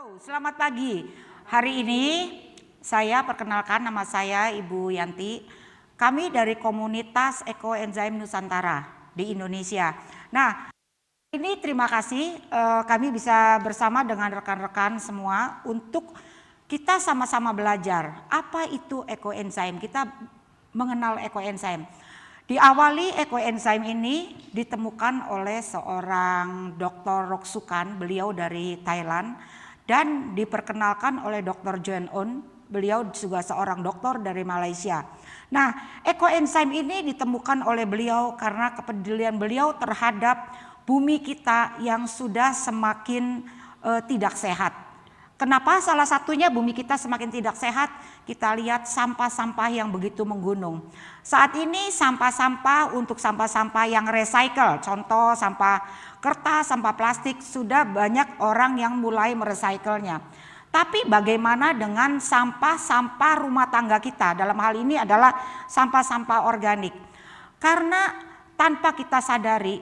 Halo, selamat pagi. Hari ini saya perkenalkan, nama saya Ibu Yanti. Kami dari komunitas Ekoenzim Nusantara di Indonesia. Nah, ini terima kasih kami bisa bersama dengan rekan-rekan semua untuk kita sama-sama belajar apa itu ekoenzim. Kita mengenal ekoenzim. Diawali ekoenzim ini ditemukan oleh seorang Dr. Roksukan, beliau dari Thailand, dan diperkenalkan oleh Dr. Joen Un, beliau juga seorang dokter dari Malaysia. Nah, ekoenzim ini ditemukan oleh beliau karena kepedulian beliau terhadap bumi kita yang sudah semakin tidak sehat. Kenapa? Salah satunya bumi kita semakin tidak sehat, kita lihat sampah-sampah yang begitu menggunung. Saat ini sampah-sampah untuk sampah-sampah yang recycle, contoh sampah kertas, sampah plastik, sudah banyak orang yang mulai merecycle-nya. Tapi bagaimana dengan sampah-sampah rumah tangga kita? Dalam hal ini adalah sampah-sampah organik. Karena tanpa kita sadari,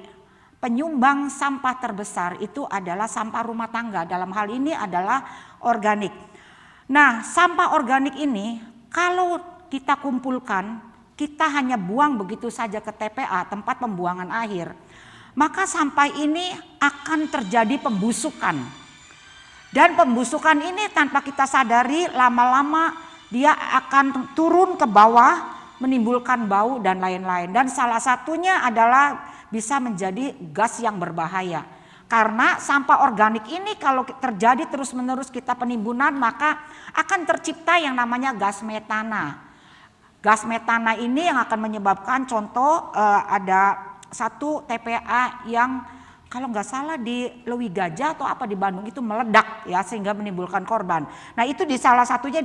penyumbang sampah terbesar itu adalah sampah rumah tangga. Dalam hal ini adalah organik. Nah, sampah organik ini kalau kita kumpulkan, kita hanya buang begitu saja ke TPA, tempat pembuangan akhir, maka sampah ini akan terjadi pembusukan. Dan pembusukan ini tanpa kita sadari lama-lama dia akan turun ke bawah, menimbulkan bau dan lain-lain. Dan salah satunya adalah bisa menjadi gas yang berbahaya. Karena sampah organik ini kalau terjadi terus-menerus kita penimbunan, maka akan tercipta yang namanya gas metana. Gas metana ini yang akan menyebabkan, contoh ada satu TPA yang kalau nggak salah di Lewi Gajah atau apa di Bandung itu meledak ya, sehingga menimbulkan korban. Nah, itu di salah satunya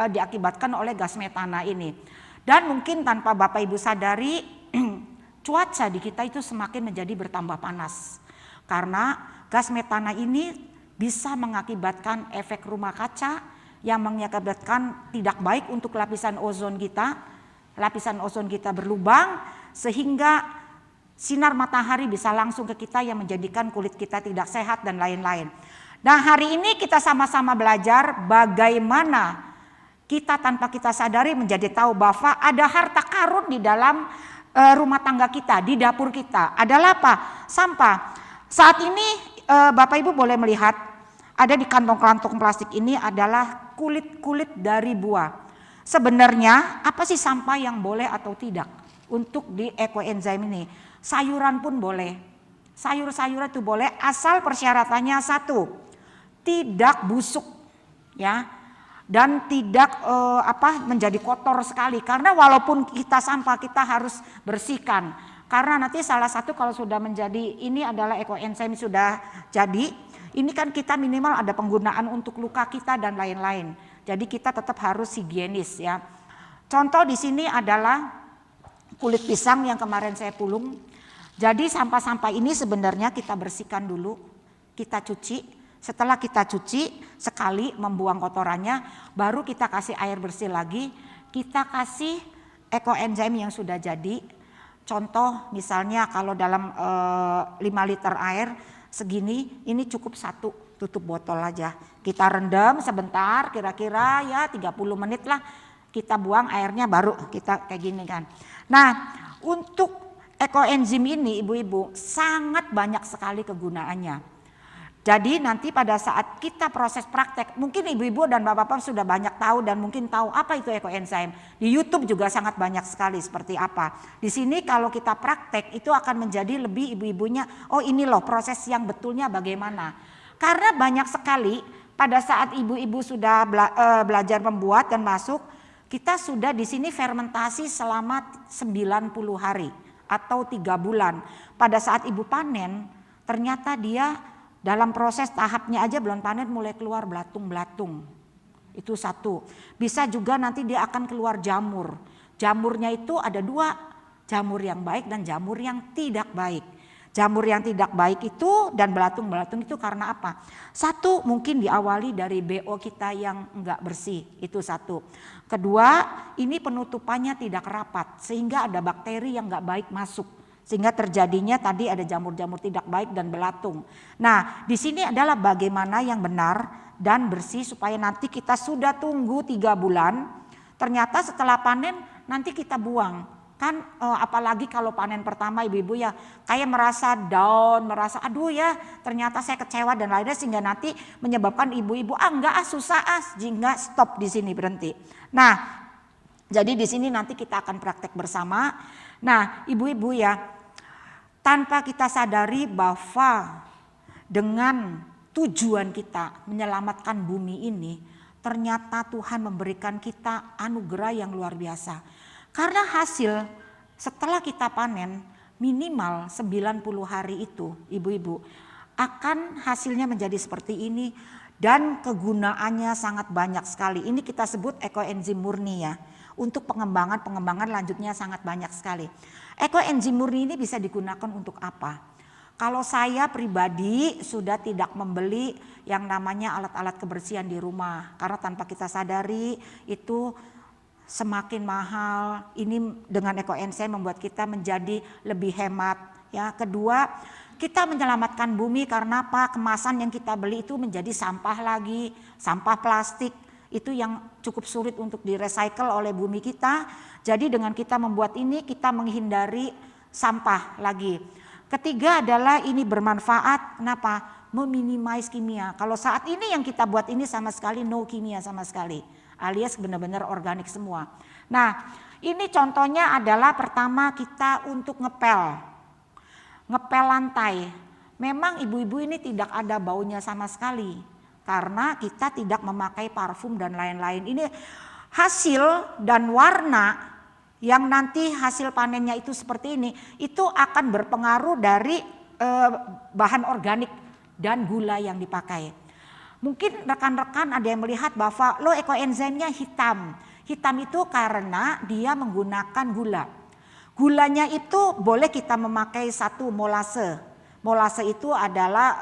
diakibatkan oleh gas metana ini. Dan mungkin tanpa Bapak Ibu sadari cuaca di kita itu semakin menjadi bertambah panas. Karena gas metana ini bisa mengakibatkan efek rumah kaca yang mengakibatkan tidak baik untuk lapisan ozon kita. Lapisan ozon kita berlubang sehingga sinar matahari bisa langsung ke kita yang menjadikan kulit kita tidak sehat dan lain-lain. Nah, hari ini kita sama-sama belajar bagaimana kita tanpa kita sadari menjadi tahu bahwa ada harta karun di dalam rumah tangga kita, di dapur kita. Adalah apa? Sampah. Saat ini Bapak Ibu boleh melihat ada di kantong-kantong plastik ini adalah kulit-kulit dari buah. Sebenarnya apa sih sampah yang boleh atau tidak untuk di ekoenzim ini? Sayuran pun boleh. Sayur-sayuran itu boleh asal persyaratannya satu, tidak busuk ya. Dan tidak menjadi kotor sekali, karena walaupun kita sampah kita harus bersihkan. Karena nanti salah satu kalau sudah menjadi ini adalah ekoenzim sudah jadi, ini kan kita minimal ada penggunaan untuk luka kita dan lain-lain. Jadi kita tetap harus higienis ya. Contoh di sini adalah kulit pisang yang kemarin saya pulung. Jadi sampah-sampah ini sebenarnya kita bersihkan dulu, kita cuci. Setelah kita cuci sekali membuang kotorannya, baru kita kasih air bersih lagi, kita kasih ekoenzim yang sudah jadi. Contoh misalnya kalau dalam 5 liter air segini, ini cukup satu tutup botol aja. Kita rendam sebentar, kira-kira ya 30 menit lah, kita buang airnya baru kita kayak gini kan. Nah, untuk ekoenzim ini ibu-ibu sangat banyak sekali kegunaannya. Jadi nanti pada saat kita proses praktek, mungkin ibu-ibu dan bapak-bapak sudah banyak tahu dan mungkin tahu apa itu ekoenzim. Di YouTube juga sangat banyak sekali seperti apa. Di sini kalau kita praktek itu akan menjadi lebih ibu-ibunya, oh ini loh proses yang betulnya bagaimana. Karena banyak sekali pada saat ibu-ibu sudah belajar membuat dan masuk, kita sudah di sini fermentasi selama 90 hari atau 3 bulan. Pada saat ibu panen, ternyata dia dalam proses tahapnya aja belum panen mulai keluar belatung-belatung. Itu satu. Bisa juga nanti dia akan keluar jamur. Jamurnya itu ada 2, jamur yang baik dan jamur yang tidak baik. Jamur yang tidak baik itu dan belatung-belatung itu karena apa? Satu, mungkin diawali dari BO kita yang enggak bersih, itu satu. Kedua, ini penutupannya tidak rapat sehingga ada bakteri yang enggak baik masuk. Sehingga terjadinya tadi ada jamur-jamur tidak baik dan belatung. Nah, di sini adalah bagaimana yang benar dan bersih supaya nanti kita sudah tunggu 3 bulan. Ternyata setelah panen nanti kita buang. Kan apalagi kalau panen pertama ibu-ibu ya kayak merasa down, merasa aduh ya ternyata saya kecewa dan lainnya, sehingga nanti menyebabkan ibu-ibu susah jingga stop di sini, berhenti. Nah, jadi di sini nanti kita akan praktek bersama. Nah, ibu-ibu ya, tanpa kita sadari bahwa dengan tujuan kita menyelamatkan bumi ini, ternyata Tuhan memberikan kita anugerah yang luar biasa. Karena hasil setelah kita panen minimal 90 hari itu ibu-ibu akan hasilnya menjadi seperti ini dan kegunaannya sangat banyak sekali. Ini kita sebut ekoenzim murni ya. Untuk pengembangan lanjutnya sangat banyak sekali. Ekoenzim murni ini bisa digunakan untuk apa? Kalau saya pribadi sudah tidak membeli yang namanya alat-alat kebersihan di rumah, karena tanpa kita sadari itu semakin mahal. Ini dengan ekoenzim membuat kita menjadi lebih hemat ya. Kedua, kita menyelamatkan bumi karena apa? Kemasan yang kita beli itu menjadi sampah lagi, sampah plastik. Itu yang cukup sulit untuk direcycle oleh bumi kita. Jadi dengan kita membuat ini kita menghindari sampah lagi. Ketiga adalah ini bermanfaat. Kenapa? Meminimais kimia. Kalau saat ini yang kita buat ini sama sekali no kimia sama sekali, alias benar-benar organik semua. Nah, ini contohnya adalah pertama kita untuk ngepel lantai. Memang ibu-ibu ini tidak ada baunya sama sekali karena kita tidak memakai parfum dan lain-lain. Ini hasil dan warna yang nanti hasil panennya itu seperti ini, itu akan berpengaruh dari bahan organik dan gula yang dipakai. Mungkin rekan-rekan ada yang melihat bahwa ekoenzimnya hitam. Hitam itu karena dia menggunakan gula. Gulanya itu boleh kita memakai 1 molase. Molase itu adalah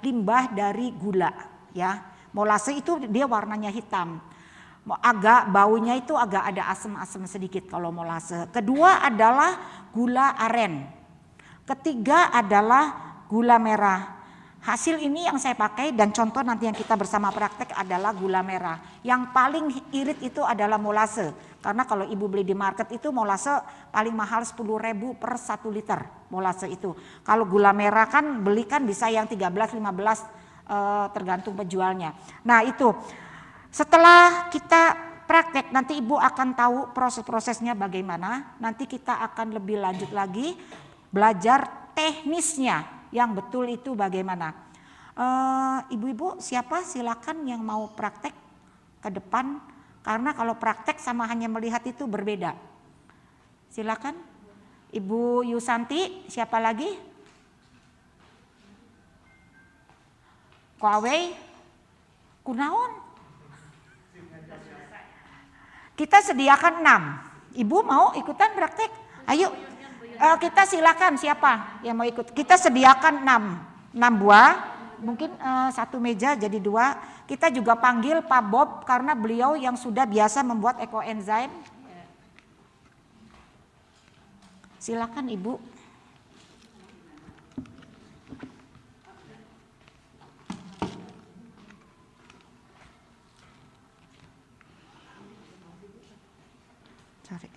limbah dari gula ya. Molase itu dia warnanya hitam. Agak baunya itu agak ada asam-asam sedikit kalau molase. Kedua adalah gula aren. Ketiga adalah gula merah. Hasil ini yang saya pakai dan contoh nanti yang kita bersama praktek adalah gula merah. Yang paling irit itu adalah molase. Karena kalau ibu beli di market itu molase paling mahal 10.000 per 1 liter molase itu. Kalau gula merah kan beli kan bisa yang 13-15 tergantung penjualnya. Nah itu setelah kita praktek nanti ibu akan tahu proses-prosesnya bagaimana. Nanti kita akan lebih lanjut lagi belajar teknisnya yang betul itu bagaimana. Ibu-ibu siapa silakan yang mau praktek ke depan, karena kalau praktek sama hanya melihat itu berbeda. Silakan Ibu Yusanti, siapa lagi? Koawei, kunaon? Kita sediakan 6. Ibu mau ikutan praktek? Ayo. Kita silakan siapa yang mau ikut. Kita sediakan 6 buah. Mungkin 1 meja jadi 2. Kita juga panggil Pak Bob karena beliau yang sudah biasa membuat ekoenzim. Silakan Ibu. Sorry.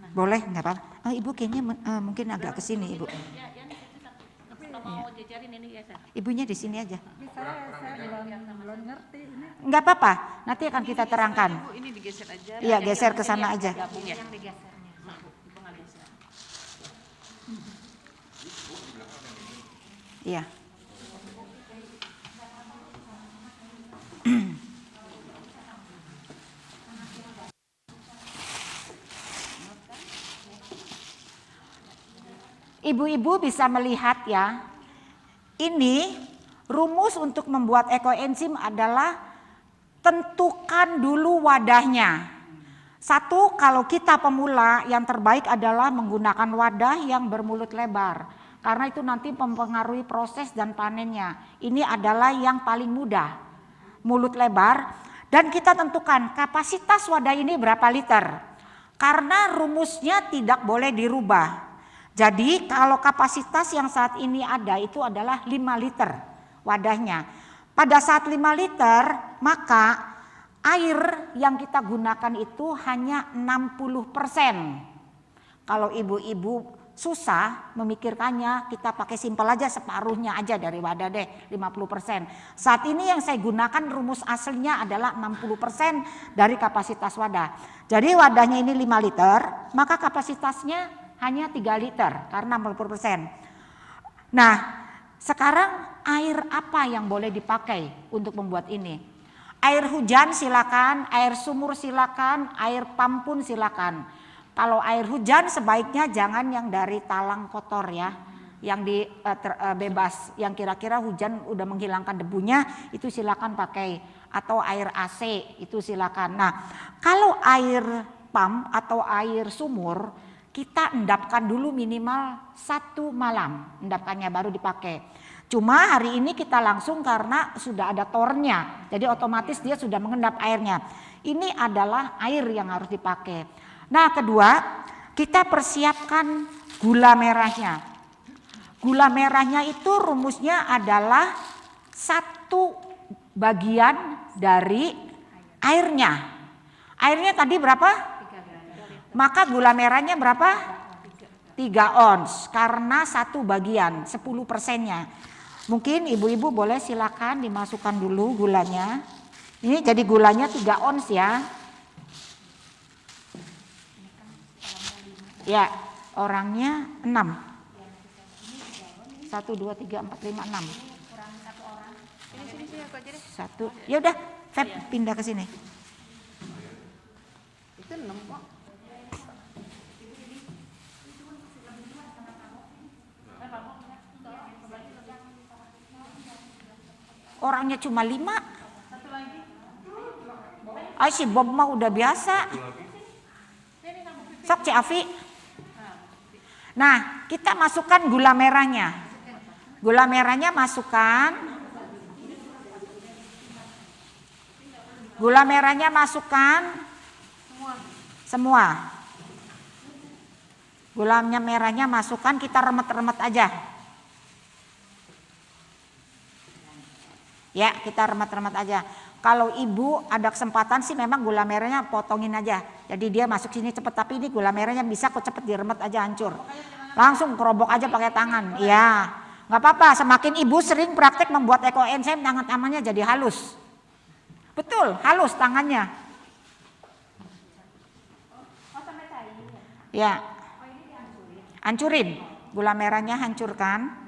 Boleh, nggak apa-apa. Ibu kayaknya mungkin agak ke sini Ibu. Ibunya di sini aja. Saya belum ngerti ini. Nggak apa-apa, nanti akan kita terangkan. Ini digeser aja. Iya, geser ke sana aja. Iya. Ibu-ibu bisa melihat ya, ini rumus untuk membuat ekoenzim adalah tentukan dulu wadahnya. 1, kalau kita pemula yang terbaik adalah menggunakan wadah yang bermulut lebar. Karena itu nanti mempengaruhi proses dan panennya. Ini adalah yang paling mudah, mulut lebar. Dan kita tentukan kapasitas wadah ini berapa liter. Karena rumusnya tidak boleh dirubah. Jadi kalau kapasitas yang saat ini ada itu adalah 5 liter wadahnya. Pada saat 5 liter maka air yang kita gunakan itu hanya 60%. Kalau ibu-ibu susah memikirkannya, kita pakai simpel aja, separuhnya aja dari wadah deh, 50%. Saat ini yang saya gunakan rumus aslinya adalah 60% dari kapasitas wadah. Jadi wadahnya ini 5 liter, maka kapasitasnya hanya 3 liter karena 60%. Nah, sekarang air apa yang boleh dipakai untuk membuat ini? Air hujan silakan, air sumur silakan, air pump pun silakan. Kalau air hujan sebaiknya jangan yang dari talang kotor ya, yang bebas, yang kira-kira hujan udah menghilangkan debunya itu silakan pakai, atau air AC itu silakan. Nah, kalau air pump atau air sumur kita endapkan dulu minimal 1 malam, endapkannya baru dipakai. Cuma hari ini kita langsung karena sudah ada tornya, jadi otomatis dia sudah mengendap airnya. Ini adalah air yang harus dipakai. Nah, kedua, kita persiapkan gula merahnya. Gula merahnya itu rumusnya adalah 1 bagian dari airnya. Airnya tadi berapa? 3. Maka gula merahnya berapa? 3 ons karena 1 bagian, 10%-nya. Mungkin ibu-ibu boleh silakan dimasukkan dulu gulanya. Ini jadi gulanya 3 ons ya. Ya, orangnya 6. 1, 2, 3, 4, 5, 6. Sini aku aja deh. 1. Ya udah, Feb pindah ke sini. Itu 6 kok. Orangnya cuma 5. Ay, si Bob mah udah biasa. Sok Ci Afi. Nah, kita masukkan gula merahnya. Gula merahnya masukkan. Gula merahnya masukkan. Semua. Gula merahnya masukkan, kita remet-remet aja. Ya, kita remet-remet aja. Kalau ibu ada kesempatan sih memang gula merahnya potongin aja. Jadi dia masuk sini cepet, tapi ini gula merahnya bisa kok cepet diremet aja hancur. Langsung kerobok aja pakai tangan. Iya, nggak apa-apa. Semakin ibu sering praktek membuat ekoenzim, tangannya jadi halus. Betul, halus tangannya. Ya, hancurin. Gula merahnya hancurkan.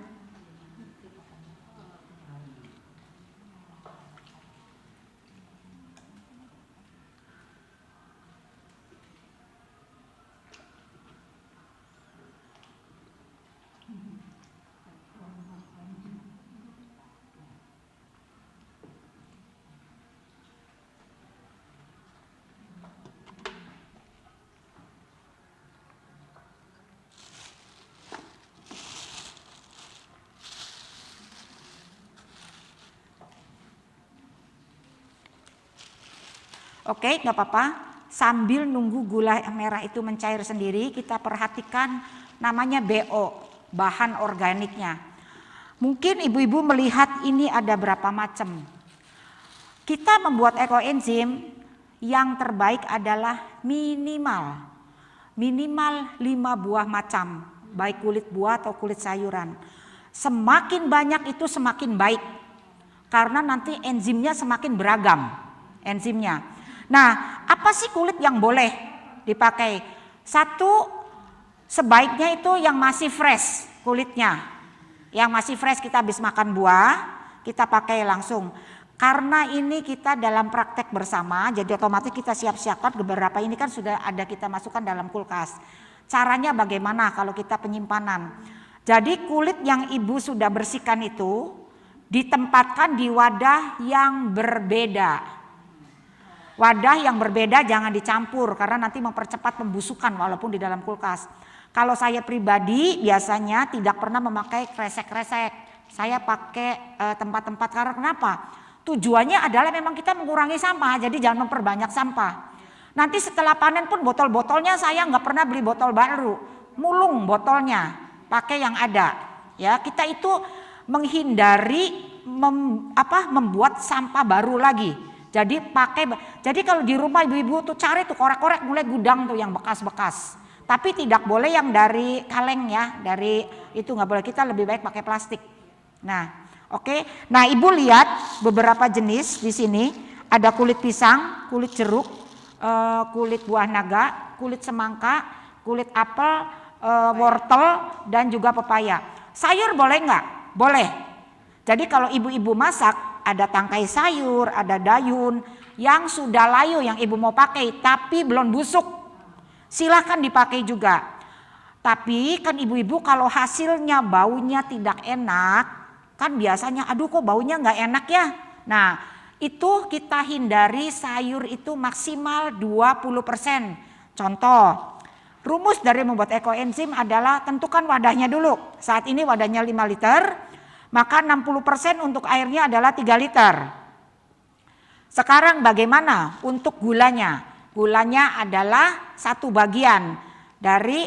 Oke, nggak apa-apa. Sambil nunggu gula merah itu mencair sendiri, kita perhatikan namanya BO, bahan organiknya. Mungkin ibu-ibu melihat ini ada berapa macam. Kita membuat ekoenzim yang terbaik adalah minimal 5 buah macam, baik kulit buah atau kulit sayuran. Semakin banyak itu semakin baik, karena nanti enzimnya semakin beragam enzimnya. Nah, apa sih kulit yang boleh dipakai? 1, sebaiknya itu yang masih fresh kulitnya. Yang masih fresh, kita habis makan buah, kita pakai langsung. Karena ini kita dalam praktek bersama, jadi otomatis kita siap-siapkan beberapa ini kan sudah ada kita masukkan dalam kulkas. Caranya bagaimana kalau kita penyimpanan? Jadi kulit yang ibu sudah bersihkan itu ditempatkan di wadah yang berbeda. Wadah yang berbeda jangan dicampur karena nanti mempercepat pembusukan walaupun di dalam kulkas. Kalau saya pribadi biasanya tidak pernah memakai kresek-kresek. Saya pakai tempat-tempat, karena kenapa? Tujuannya adalah memang kita mengurangi sampah, jadi jangan memperbanyak sampah. Nanti setelah panen pun botol-botolnya saya nggak pernah beli botol baru. mulung botolnya, pakai yang ada. Ya, kita itu menghindari membuat sampah baru lagi. Jadi kalau di rumah ibu-ibu tuh cari tuh korek-korek mulai gudang tuh yang bekas-bekas. Tapi tidak boleh yang dari kaleng ya, dari itu nggak boleh, kita lebih baik pakai plastik. Nah, oke. Nah, ibu lihat beberapa jenis di sini, ada kulit pisang, kulit jeruk, kulit buah naga, kulit semangka, kulit apel, wortel, dan juga pepaya. Sayur boleh nggak? Boleh. Jadi kalau ibu-ibu masak, ada tangkai sayur, ada dayun yang sudah layu yang ibu mau pakai tapi belum busuk. Silahkan dipakai juga. Tapi kan ibu-ibu kalau hasilnya baunya tidak enak, kan biasanya aduh kok baunya nggak enak ya. Nah itu kita hindari sayur itu maksimal 20%. Contoh, rumus dari membuat ekoenzim adalah tentukan wadahnya dulu. Saat ini wadahnya 5 liter, maka 60% untuk airnya adalah 3 liter. Sekarang bagaimana untuk gulanya? Gulanya adalah 1 bagian dari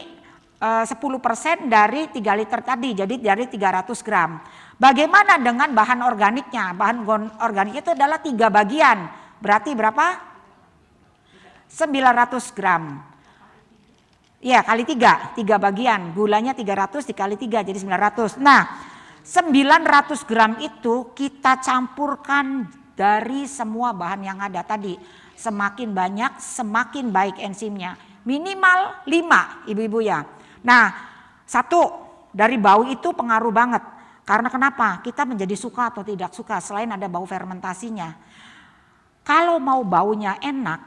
10% dari 3 liter tadi, jadi dari 300 gram. Bagaimana dengan bahan organiknya? Bahan organik itu adalah 3 bagian, berarti berapa? 900 gram. Ya kali 3 bagian, gulanya 300 dikali 3 jadi 900. Nah 900 gram itu kita campurkan dari semua bahan yang ada tadi. Semakin banyak semakin baik enzimnya. Minimal 5 ibu-ibu ya. Nah 1 dari bau itu pengaruh banget. Karena kenapa? Kita menjadi suka atau tidak suka selain ada bau fermentasinya. Kalau mau baunya enak,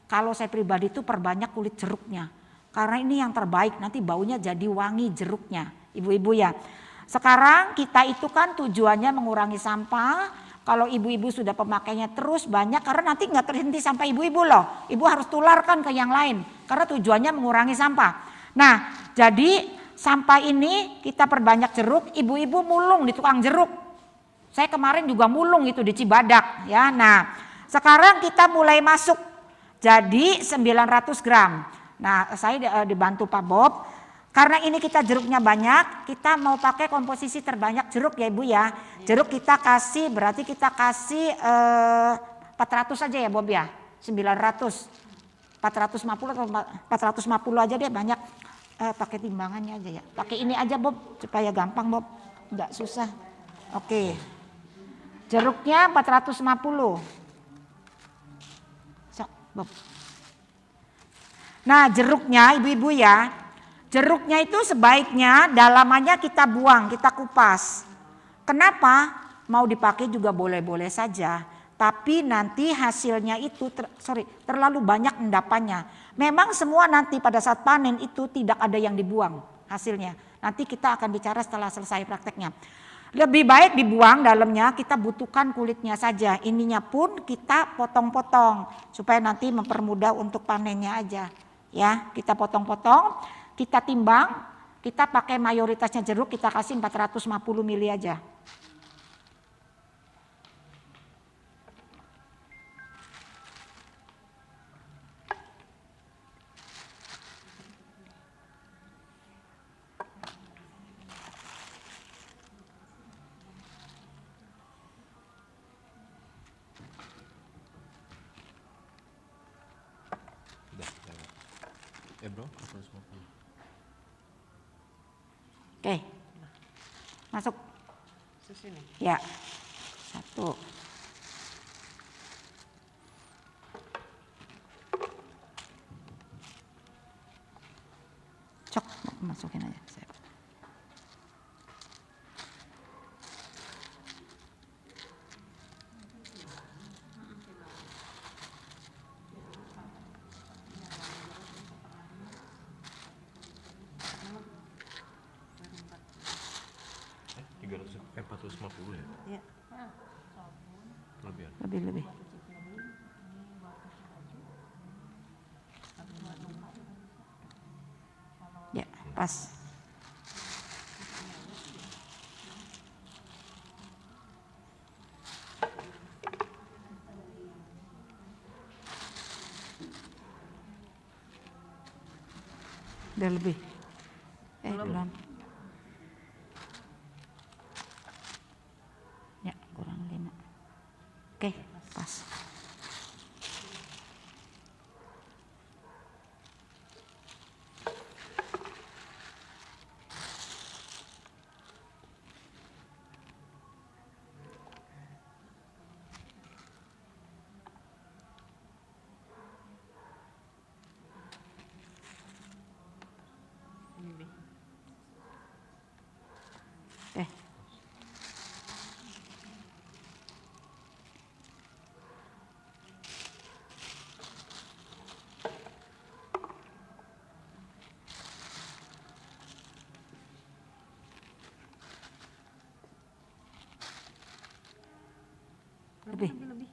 kalau saya pribadi itu perbanyak kulit jeruknya. Karena ini yang terbaik, nanti baunya jadi wangi jeruknya ibu-ibu ya. Sekarang kita itu kan tujuannya mengurangi sampah. Kalau ibu-ibu sudah pemakainya terus banyak, karena nanti nggak terhenti sampai ibu-ibu loh. Ibu harus tularkan ke yang lain karena tujuannya mengurangi sampah. Nah jadi sampah ini kita perbanyak jeruk, ibu-ibu mulung di tukang jeruk. Saya kemarin juga mulung itu di Cibadak ya. Nah sekarang kita mulai masuk jadi 900 gram. Nah saya dibantu Pak Bob. Karena ini kita jeruknya banyak, kita mau pakai komposisi terbanyak jeruk ya Ibu ya. Jeruk kita kasih, berarti kita kasih 400 aja ya Bob ya. 900, 450 atau 450 aja deh banyak. Pakai timbangannya aja ya. Pakai ini aja Bob, supaya gampang Bob, nggak susah. Oke, jeruknya 450. So, Bob. Nah jeruknya ibu-ibu ya. Jeruknya itu sebaiknya dalamannya kita buang, kita kupas. Kenapa? Mau dipakai juga boleh-boleh saja. Tapi nanti hasilnya itu terlalu banyak endapannya. Memang semua nanti pada saat panen itu tidak ada yang dibuang hasilnya. Nanti kita akan bicara setelah selesai prakteknya. Lebih baik dibuang dalamnya, kita butuhkan kulitnya saja. Ininya pun kita potong-potong supaya nanti mempermudah untuk panennya aja. Ya, kita potong-potong. Kita timbang, kita pakai mayoritasnya jeruk, kita kasih 450 ml aja. Bro, 450. Oke, masuk. Sini. Ya, 1. Cok, masukin aja. $300, 450 ya? Iya. Lebih. Ya, pas. Udah lebih. Belum. Ya, kurang 5. Oke, pas. Ini B. Oke. Lebih. Lebih.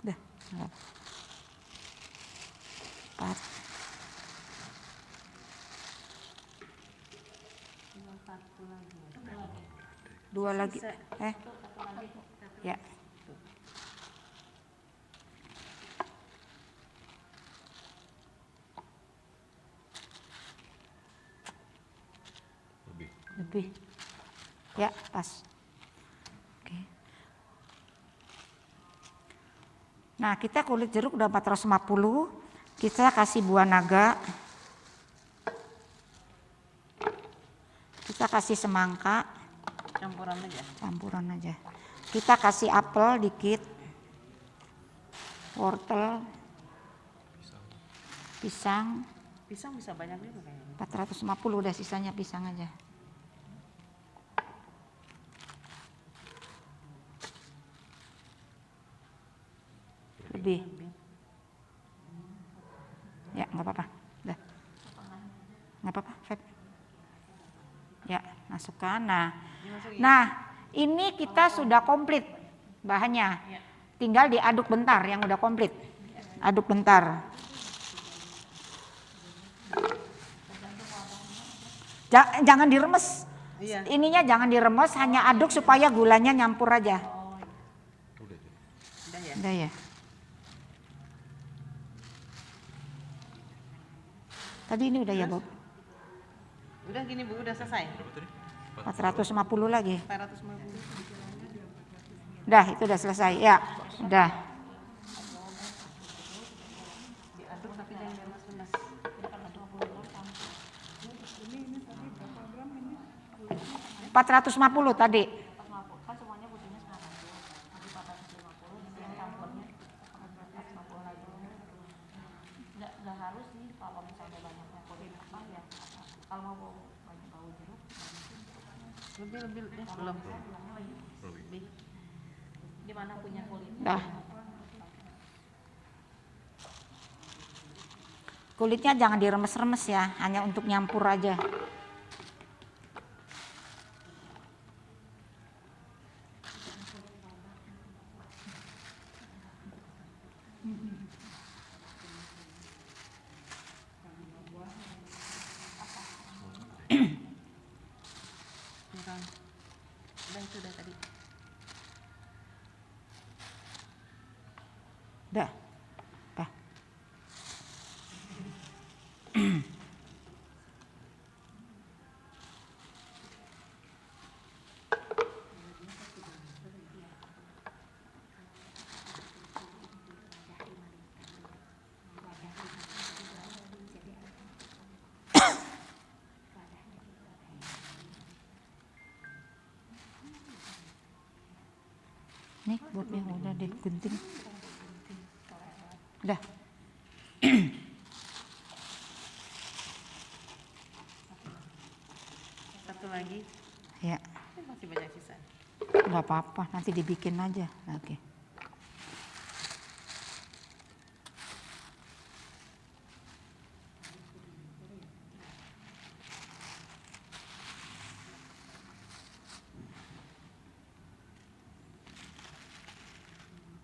Udah. 4. Satu lagi. 2 lagi. Ya. Lebih. Lebih. Ya, pas. Oke. Nah, kita kulit jeruk udah 450. Kita kasih buah naga. Kita kasih semangka. Campuran aja. Kita kasih apel dikit. Wortel. Pisang. Pisang bisa banyak juga kayaknya. 450 udah, sisanya pisang aja. Lebih. Ya, nggak apa-apa. Udah. Nggak apa-apa, Feb. Ya, masukkan. Nah, ini kita sudah komplit bahannya. Tinggal diaduk bentar yang udah komplit. Aduk bentar. Jangan diremes. Iya. Ininya jangan diremes, hanya aduk supaya gulanya nyampur aja. Udah tuh. Udah ya. Udah ya. Tadi ini udah ya, Bob. Udah gini Bu, udah selesai. Berapa tadi? 450 lagi. 450. Udah, itu udah selesai. Ya, udah. Diaduk tapi jangan lemas-lemas. 450 tadi. Kan semuanya butuhnya sekarang. Nanti 450 yang campurnya 450 lagi. Nggak harus sih kalau misalnya banyaknya kulit apa ya. Kalau mau banyak bau jeruk, Lebih belum. Lebih. di mana punya kulitnya? Dah. Kulitnya jangan diremes-remes ya, hanya untuk nyampur aja. Udah itu udah tadi. Dah. Dah. Nih buat yang udah digunting. Udah. Satu lagi. Ya, Masih banyak sisa. nggak apa-apa, nanti dibikin aja. Oke.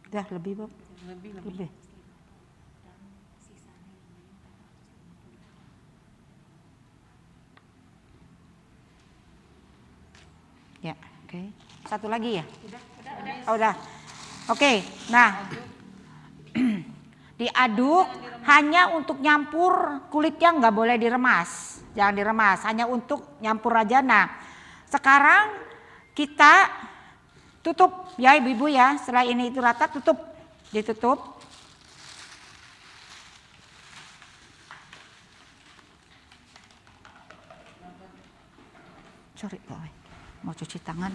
Udah lebih, Bob. Lebih. Lebih. Ya, oke. Satu lagi ya? Oh, udah. Oke, nah diaduk hanya untuk nyampur, kulitnya nggak boleh diremas, jangan diremas, hanya untuk nyampur aja. Nah, sekarang kita tutup ya ibu-ibu ya, setelah ini itu rata ditutup. Sorry, mau cuci tangan.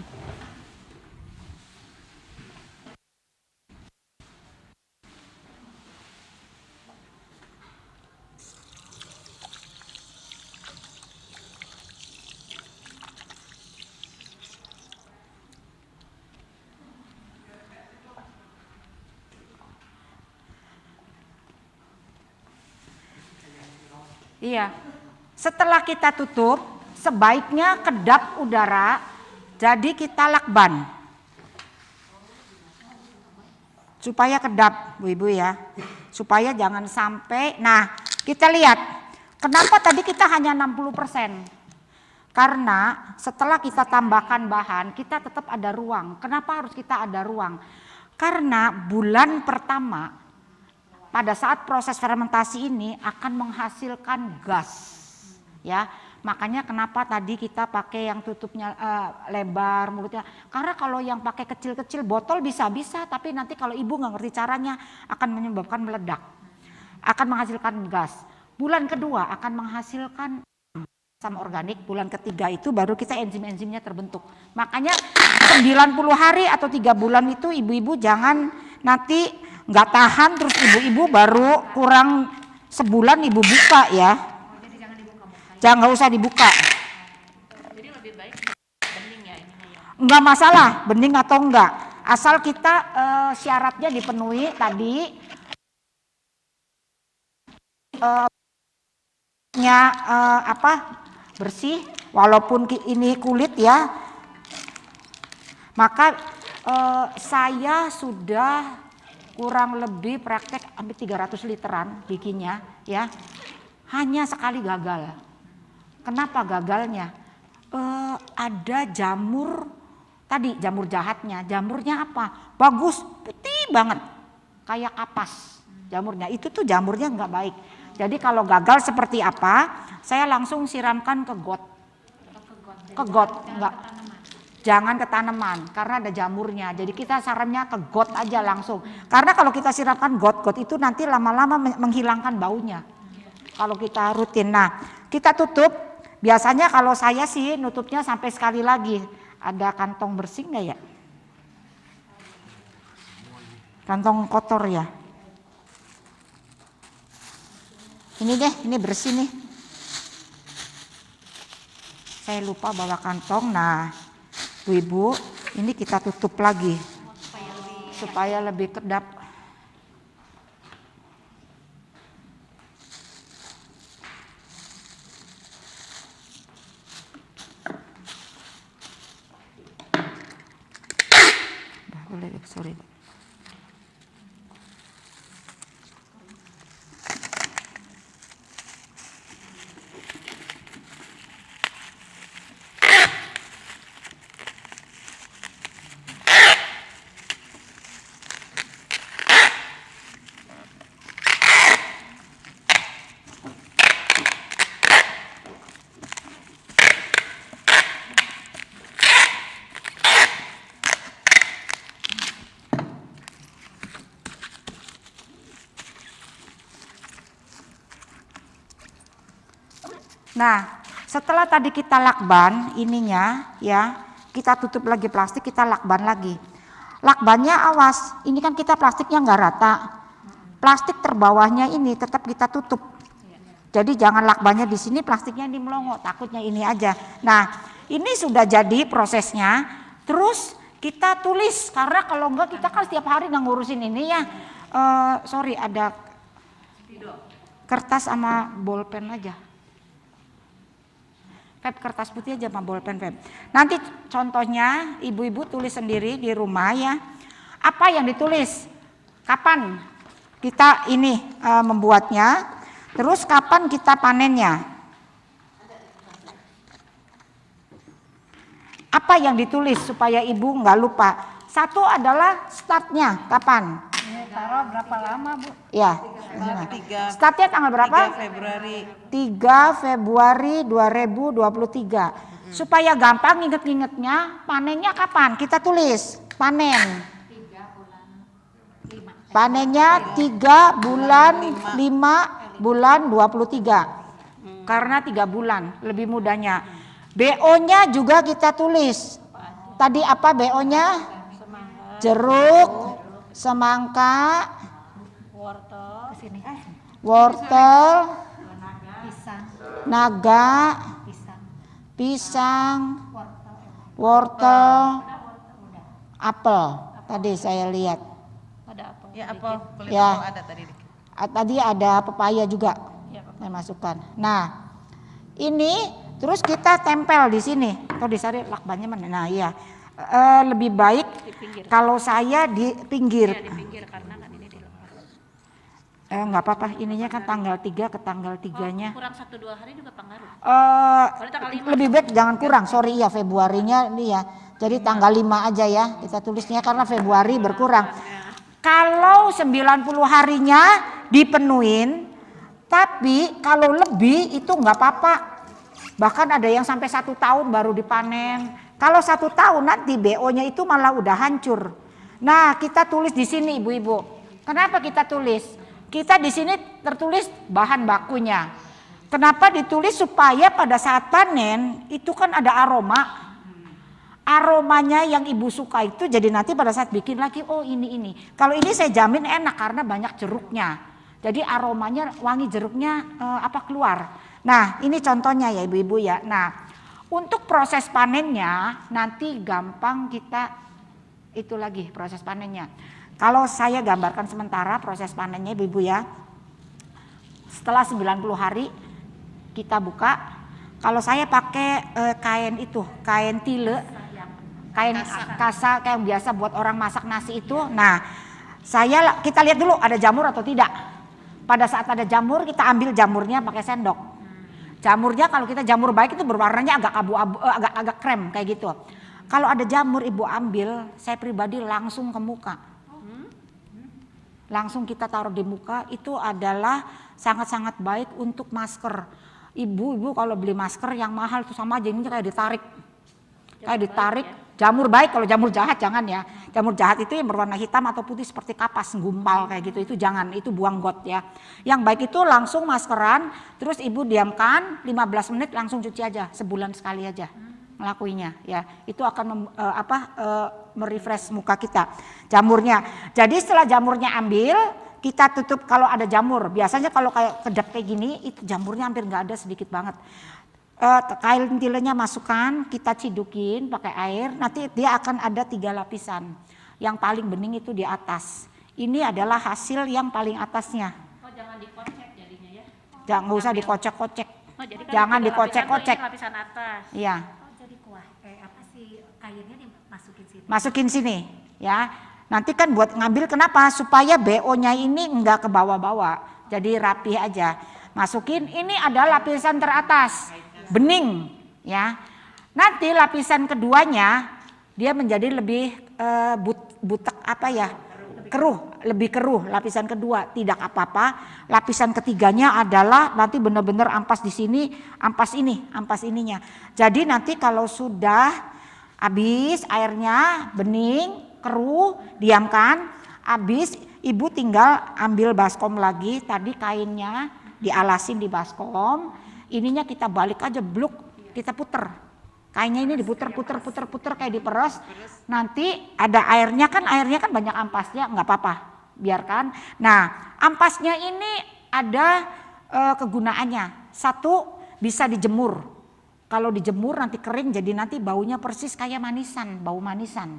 Iya, setelah kita tutup, sebaiknya kedap udara, jadi kita lakban. Supaya kedap, Bu-ibu ya. Supaya jangan sampai, nah kita lihat, kenapa tadi kita hanya 60%? Karena setelah kita tambahkan bahan, kita tetap ada ruang. Kenapa harus kita ada ruang? Karena bulan pertama, pada saat proses fermentasi ini akan menghasilkan gas, ya. Makanya kenapa tadi kita pakai yang tutupnya lebar mulutnya. Karena kalau yang pakai kecil-kecil botol bisa-bisa, tapi nanti kalau ibu nggak ngerti caranya akan menyebabkan meledak, akan menghasilkan gas. Bulan kedua akan menghasilkan asam organik, bulan ketiga itu baru kita enzim-enzimnya terbentuk. Makanya 90 hari atau 3 bulan itu ibu-ibu jangan nanti nggak tahan terus ibu-ibu baru kurang sebulan ibu buka ya. Jadi jangan dibuka-buka. Jangan, nggak usah dibuka. Jadi lebih baik bening ya ini ya. Nggak masalah bening atau enggak, asal kita syaratnya dipenuhi tadi. Bersih, walaupun ini kulit ya. Maka saya sudah kurang lebih praktek hampir 300 literan bikinnya ya, hanya sekali gagal. Kenapa gagalnya? Ada jamur tadi, jamur jahatnya. Jamurnya apa? Bagus, putih banget, kayak kapas jamurnya. Itu tuh jamurnya nggak baik. Jadi kalau gagal seperti apa, saya langsung siramkan ke got. Ke got, enggak. Jangan ke tanaman karena ada jamurnya. Jadi kita sarannya ke got aja langsung. Karena kalau kita siramkan got itu nanti lama-lama menghilangkan baunya. Kalau kita rutin. Nah, kita tutup. Biasanya kalau saya sih nutupnya sampai sekali lagi. Ada kantong bersih nggak ya? Kantong kotor ya. Ini deh, ini bersih nih. Saya lupa bawa kantong. Nah, Bu-ibu, ini kita tutup lagi supaya lebih kedap. Boleh, sorry. Nah, setelah tadi kita lakban ininya ya, kita tutup lagi plastik, kita lakban lagi. Lakbannya awas, ini kan kita plastiknya nggak rata. Plastik terbawahnya ini tetap kita tutup. Jadi jangan lakbannya di sini, plastiknya di melongo, takutnya ini aja. Nah, ini sudah jadi prosesnya. Terus kita tulis, karena kalau enggak kita kan setiap hari nggak ngurusin ini ya. Sorry, ada kertas sama bolpen aja. Feb, kertas putih aja sama bolpen, Feb. Nanti contohnya ibu-ibu tulis sendiri di rumah ya. Apa yang ditulis? Kapan kita ini membuatnya? Terus kapan kita panennya? Apa yang ditulis supaya ibu nggak lupa? Satu adalah startnya kapan? Taruh berapa lama, Bu? Ya. 3 Startnya tanggal berapa? Februari. 3 Februari 2023. Supaya gampang inget-ingetnya, panennya kapan? Kita tulis panen. Panennya 3 bulan 5 bulan 23. Karena 3 bulan, lebih mudahnya. BO-nya juga kita tulis. Tadi apa BO-nya? Jeruk, semangka, wortel, naga, pisang, wortel, apel. Tadi saya lihat. Ada apa? Ya apa? Ya. Ada tadi. Tadi ada pepaya juga saya masukkan. Nah, ini terus kita tempel di sini. Atau di sari lakbannya mana? Nah, iya. Lebih baik kalau saya di pinggir. Ya, di pinggir karena kan ini dilepas. Nggak apa-apa, ininya kan tanggal 3 ke tanggal 3-nya. Kurang 1-2 hari juga pengaruh. tanggal 5. Lebih baik jangan kurang, sorry ya Februarinya ini ya. Jadi tanggal 5 aja ya kita tulisnya karena Februari berkurang. Kalau 90 harinya dipenuhin, tapi kalau lebih itu nggak apa-apa. Bahkan ada yang sampai 1 tahun baru dipanen. Kalau 1 tahun nanti BO-nya itu malah udah hancur. Nah, kita tulis di sini ibu-ibu. Kenapa kita tulis? Kita di sini tertulis bahan bakunya. Kenapa ditulis? Supaya pada saat panen itu kan ada aroma. Aromanya yang ibu suka itu jadi nanti pada saat bikin lagi, oh ini. Kalau ini saya jamin enak karena banyak jeruknya. Jadi aromanya wangi jeruknya keluar. Nah, ini contohnya ya ibu-ibu ya. Nah, untuk proses panennya nanti gampang kita itu lagi proses panennya. Kalau saya gambarkan sementara proses panennya ibu-ibu ya. Setelah 90 hari kita buka. Kalau saya pakai kain itu, kain tile, kain kasa kayak yang biasa buat orang masak nasi itu. Nah, kita lihat dulu ada jamur atau tidak. Pada saat ada jamur kita ambil jamurnya pakai sendok. Jamurnya kalau kita jamur baik itu berwarnanya agak abu-abu, agak krem kayak gitu. Kalau ada jamur ibu ambil, saya pribadi langsung ke muka. Langsung kita taruh di muka, itu adalah sangat-sangat baik untuk masker. Ibu kalau beli masker yang mahal itu sama aja, ini kayak ditarik. Kayak ditarik. Jamur baik, kalau jamur jahat jangan ya. Jamur jahat itu yang berwarna hitam atau putih seperti kapas, gumpal kayak gitu, itu jangan, itu buang got ya. Yang baik itu langsung maskeran, terus ibu diamkan 15 menit langsung cuci aja, sebulan sekali aja ngelakuinya ya. Itu akan merefresh muka kita, jamurnya. Jadi setelah jamurnya ambil, kita tutup kalau ada jamur. Biasanya kalau kayak kedap kayak gini, itu jamurnya hampir nggak ada, sedikit banget. Kain tilenya masukkan, kita cidukin pakai air, nanti dia akan ada 3 lapisan. Yang paling bening itu di atas. Ini adalah hasil yang paling atasnya. Oh, jangan dikocek jadinya ya. Jangan usah dikocek-kocek. Oh, jadi kan Jangan tiga dikocek-kocek. lapisan tuh, ini lapisan atas. Iya. Oh, jadi kuah. Apa sih kainnya dimasukin sini? Masukin sini ya. Nanti kan buat ngambil kenapa? Supaya BO-nya ini enggak ke bawah-bawah. Jadi rapi aja. Masukin, ini ada lapisan teratas. Bening ya. Nanti lapisan keduanya dia menjadi lebih butek keruh, lebih keruh lapisan kedua, tidak apa-apa. Lapisan ketiganya adalah nanti benar-benar ampas di sini, ampas ininya. Jadi nanti kalau sudah habis airnya bening, keruh, diamkan, habis ibu tinggal ambil baskom lagi, tadi kainnya dialasin di baskom. Ininya kita balik aja, bluk, kita puter. Kainnya ini diputer-puter kayak diperes. Nanti ada airnya kan banyak ampasnya, nggak apa-apa, biarkan. Nah, ampasnya ini ada kegunaannya. Satu, bisa dijemur. Kalau dijemur nanti kering, jadi nanti baunya persis kayak manisan, bau manisan.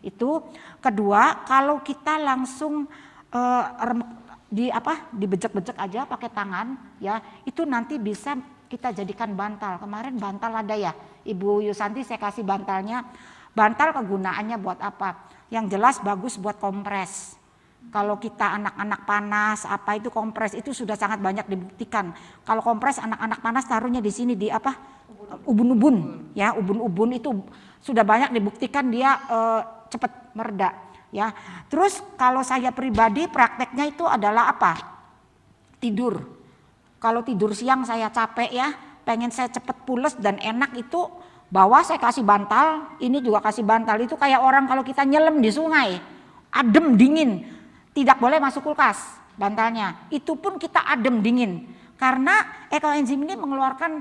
Itu. Kedua, kalau kita langsung dibejek-bejek aja pakai tangan ya, itu nanti bisa kita jadikan bantal. Kemarin bantal ada ya Ibu Yusanti, saya kasih bantalnya. Bantal kegunaannya buat apa? Yang jelas bagus buat kompres. Kalau kita anak-anak panas itu kompres itu sudah sangat banyak dibuktikan. Kalau kompres anak-anak panas taruhnya di sini di ubun-ubun ya, ubun-ubun itu Sudah banyak dibuktikan dia cepat mereda ya. Terus kalau saya pribadi prakteknya itu adalah apa? Tidur. Kalau tidur siang saya capek ya, pengen saya cepet pules dan enak itu bawah saya kasih bantal, ini juga kasih bantal. Itu kayak orang kalau kita nyelam di sungai, adem dingin, tidak boleh masuk kulkas bantalnya. Itu pun kita adem dingin karena ekoenzim ini mengeluarkan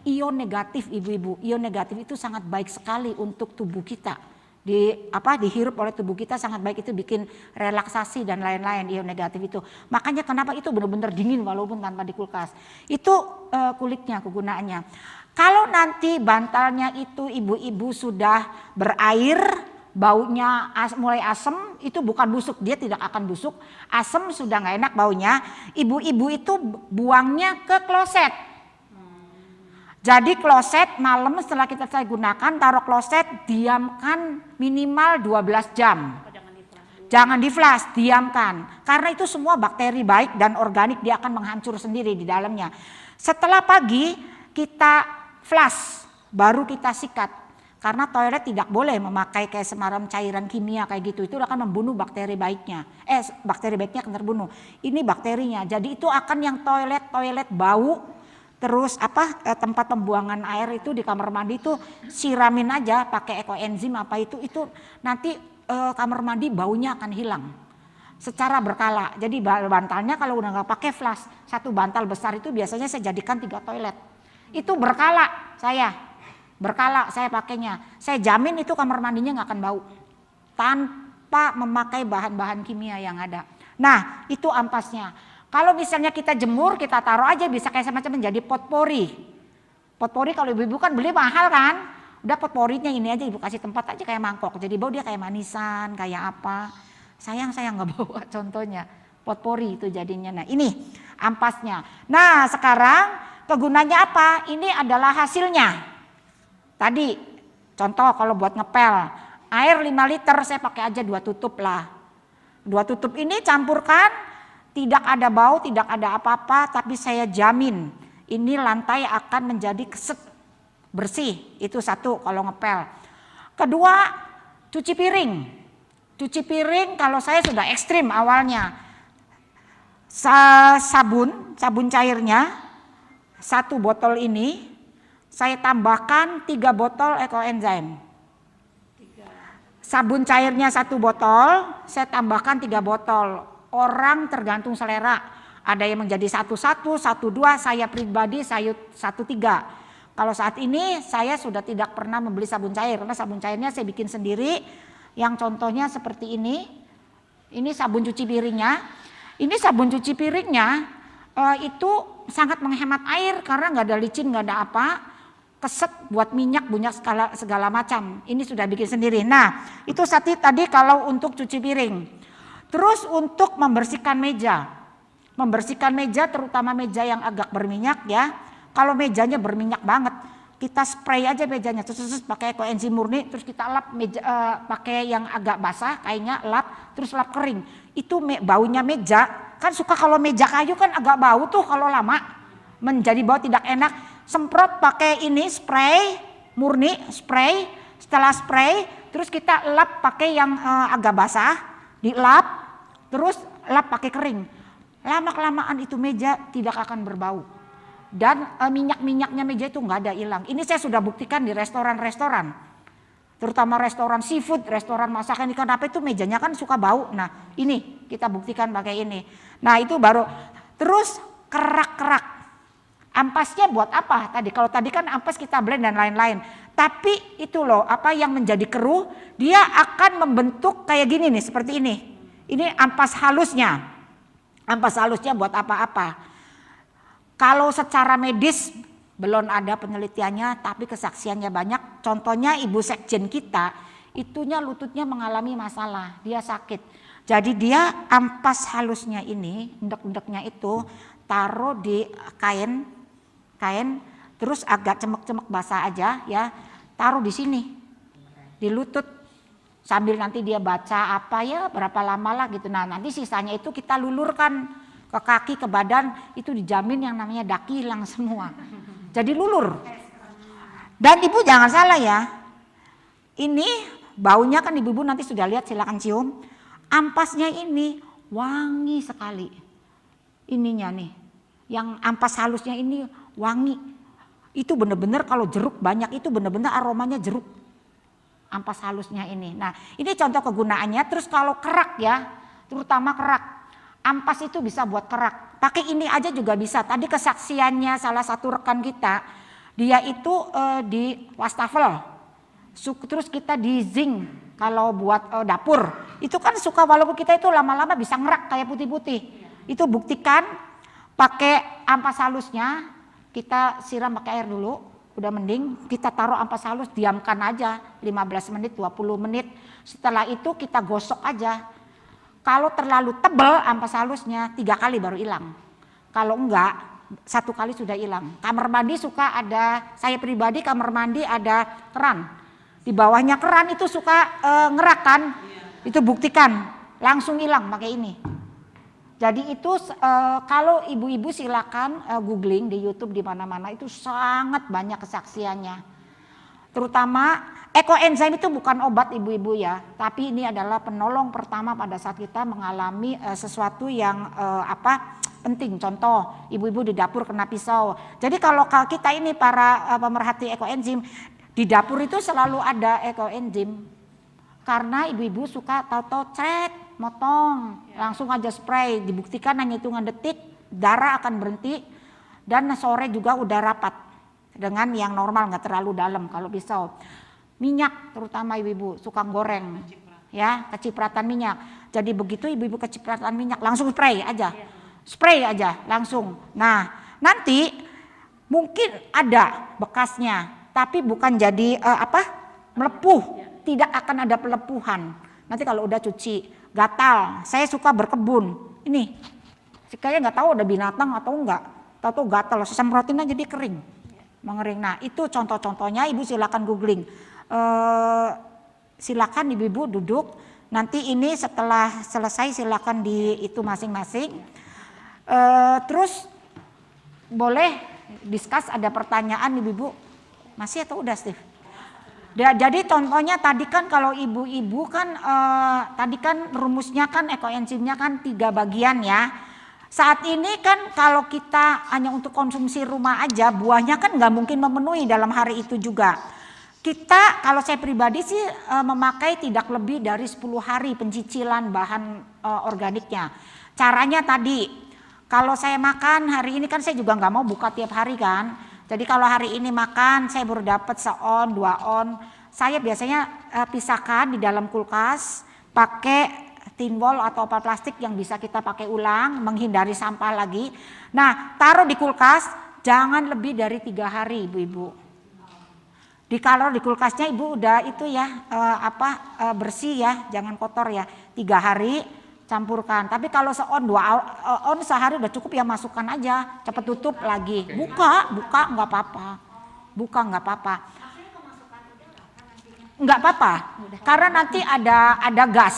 ion negatif ibu-ibu. Ion negatif itu sangat baik sekali untuk tubuh kita. Dihirup oleh tubuh kita sangat baik, itu bikin relaksasi dan lain-lain ion negatif itu. Makanya kenapa itu benar-benar dingin walaupun tanpa di kulkas. Itu kulitnya kegunaannya. Kalau nanti bantalnya itu ibu-ibu sudah berair, baunya mulai asem, itu bukan busuk, dia tidak akan busuk. Asem sudah nggak enak baunya, ibu-ibu itu buangnya ke kloset. Jadi kloset malam setelah kita saya gunakan, taruh kloset, diamkan minimal 12 jam. Jangan di-flush, diamkan. Karena itu semua bakteri baik dan organik, dia akan menghancur sendiri di dalamnya. Setelah pagi kita flush, baru kita sikat. Karena toilet tidak boleh memakai kayak semacam cairan kimia kayak gitu. Itu akan membunuh bakteri baiknya. Bakteri baiknya akan terbunuh. Ini bakterinya. Jadi itu akan yang toilet bau. Terus tempat pembuangan air itu di kamar mandi itu siramin aja pakai ekoenzim itu nanti kamar mandi baunya akan hilang secara berkala. Jadi bantalnya kalau udah nggak pakai flush, satu bantal besar itu biasanya saya jadikan 3 toilet. Itu berkala saya pakainya. Saya jamin itu kamar mandinya nggak akan bau tanpa memakai bahan-bahan kimia yang ada. Nah itu ampasnya. Kalau misalnya kita jemur, kita taruh aja bisa kayak semacam menjadi potpori. Potpori kalau ibu-ibu kan beli mahal kan. Udah potporinya ini aja ibu kasih tempat aja kayak mangkok. Jadi bau dia kayak manisan, kayak apa. Sayang nggak bawa contohnya. Potpori itu jadinya. Nah ini ampasnya. Nah sekarang kegunaannya apa? Ini adalah hasilnya. Tadi contoh kalau buat ngepel. Air 5 liter saya pakai aja 2 tutup lah. 2 tutup ini campurkan. Tidak ada bau, tidak ada apa-apa, tapi saya jamin ini lantai akan menjadi keset bersih. Itu satu kalau ngepel. Kedua, cuci piring. Cuci piring kalau saya sudah ekstrim awalnya. Sabun cairnya 1 botol ini saya tambahkan 3 botol ekoenzim. Sabun cairnya 1 botol, saya tambahkan 3 botol. Orang tergantung selera, ada yang menjadi 1-1, 1-2, saya pribadi saya 1-3. Kalau saat ini saya sudah tidak pernah membeli sabun cair, karena sabun cairnya saya bikin sendiri. Yang contohnya seperti ini sabun cuci piringnya. Ini sabun cuci piringnya itu sangat menghemat air karena nggak ada licin, nggak ada apa. Keset buat minyak, segala macam. Ini sudah bikin sendiri. Nah itu tadi kalau untuk cuci piring. Terus untuk membersihkan meja terutama meja yang agak berminyak ya. Kalau mejanya berminyak banget, kita spray aja mejanya, terus pakai ekoenzim murni, terus kita lap pakai yang agak basah, kayaknya lap, terus lap kering. Itu baunya meja, kan suka kalau meja kayu kan agak bau tuh kalau lama, menjadi bau tidak enak. Semprot pakai ini spray murni, setelah spray, terus kita lap pakai yang agak basah, dilap. Terus lap pakai kering. Lama-kelamaan itu meja tidak akan berbau. Dan minyak-minyaknya meja itu nggak ada hilang. Ini saya sudah buktikan di restoran-restoran. Terutama restoran seafood, restoran masakan ikan apa itu mejanya kan suka bau. Nah ini kita buktikan pakai ini. Nah itu baru. Terus kerak-kerak. Ampasnya buat apa tadi? Kalau tadi kan ampas kita blend dan lain-lain. Tapi itu loh yang menjadi keruh. Dia akan membentuk kayak gini nih, seperti ini. Ini ampas halusnya. Ampas halusnya buat apa-apa. Kalau secara medis belum ada penelitiannya tapi kesaksiannya banyak. Contohnya ibu sekjen kita itunya lututnya mengalami masalah. Dia sakit. Jadi dia ampas halusnya ini, endek-endeknya itu taruh di kain terus agak cemek-cemek basah aja ya. Taruh di sini. Di lutut. Sambil nanti dia baca berapa lama lah gitu. Nah nanti sisanya itu kita lulurkan ke kaki, ke badan. Itu dijamin yang namanya daki hilang semua. Jadi lulur. Dan ibu jangan salah ya. Ini baunya kan ibu-ibu nanti sudah lihat, silakan cium. Ampasnya ini wangi sekali. Ininya nih, yang ampas halusnya ini wangi. Itu benar-benar kalau jeruk banyak itu benar-benar aromanya jeruk. Ampas halusnya ini. Nah, ini contoh kegunaannya. Terus kalau kerak ya, terutama kerak. Ampas itu bisa buat kerak. Pakai ini aja juga bisa. Tadi kesaksiannya salah satu rekan kita, dia itu di wastafel. Terus kita di zinc kalau buat dapur. Itu kan suka walaupun kita itu lama-lama bisa ngerak kayak putih-putih. Itu buktikan pakai ampas halusnya, kita siram pakai air dulu, udah mending, kita taruh ampas halus, diamkan aja 15 menit, 20 menit. Setelah itu kita gosok aja. Kalau terlalu tebal ampas halusnya 3 kali baru hilang. Kalau enggak 1 kali sudah hilang. Kamar mandi suka ada, saya pribadi kamar mandi ada keran. Di bawahnya keran itu suka ngerak kan, itu buktikan langsung hilang pakai ini. Jadi itu kalau ibu-ibu silakan googling di YouTube di mana-mana, itu sangat banyak kesaksiannya. Terutama ekoenzim itu bukan obat ibu-ibu ya, tapi ini adalah penolong pertama pada saat kita mengalami sesuatu yang penting. Contoh, ibu-ibu di dapur kena pisau. Jadi kalau kita ini para pemerhati ekoenzim, di dapur itu selalu ada ekoenzim. Karena ibu-ibu suka tahu-tahu cek, motong, langsung aja spray. Dibuktikan hanya hitungan detik, darah akan berhenti. Dan sore juga udah rapat. Dengan yang normal, nggak terlalu dalam kalau pisau. Minyak terutama ibu-ibu suka goreng. Ya, kecipratan minyak. Jadi begitu ibu-ibu kecipratan minyak, langsung spray aja. Spray aja, langsung. Nah, nanti mungkin ada bekasnya. Tapi bukan jadi melepuh, tidak akan ada pelepuhan. Nanti kalau udah cuci, gatal. Saya suka berkebun. Ini, kayaknya nggak tahu ada binatang atau enggak. Tahu gatal, semprotin aja jadi kering, mengering. Nah itu contoh-contohnya, ibu silakan googling. Silakan ibu-ibu duduk. Nanti ini setelah selesai silakan di itu masing-masing. Terus boleh discuss, ada pertanyaan ibu-ibu. Masih atau udah Steve? Jadi contohnya tadi kan kalau ibu-ibu kan tadi kan rumusnya kan ekoenzimnya kan 3 bagian ya. Saat ini kan kalau kita hanya untuk konsumsi rumah aja, buahnya kan nggak mungkin memenuhi dalam hari itu juga. Kita kalau saya pribadi sih memakai tidak lebih dari 10 hari pencicilan bahan organiknya. Caranya tadi, kalau saya makan hari ini kan saya juga nggak mau buka tiap hari kan. Jadi kalau hari ini makan saya baru dapat se-on, 2 on. Saya biasanya pisahkan di dalam kulkas pakai tin wall atau opal plastik yang bisa kita pakai ulang, menghindari sampah lagi. Nah, taruh di kulkas jangan lebih dari 3 hari ibu-ibu. Kalau di kulkasnya ibu udah itu ya bersih ya, jangan kotor ya. 3 hari campurkan. Tapi kalau se-on 2 on sehari udah cukup ya, masukkan aja, cepet tutup lagi. Buka nggak apa-apa. Buka nggak apa-apa. Nggak apa-apa. Karena nanti ada gas.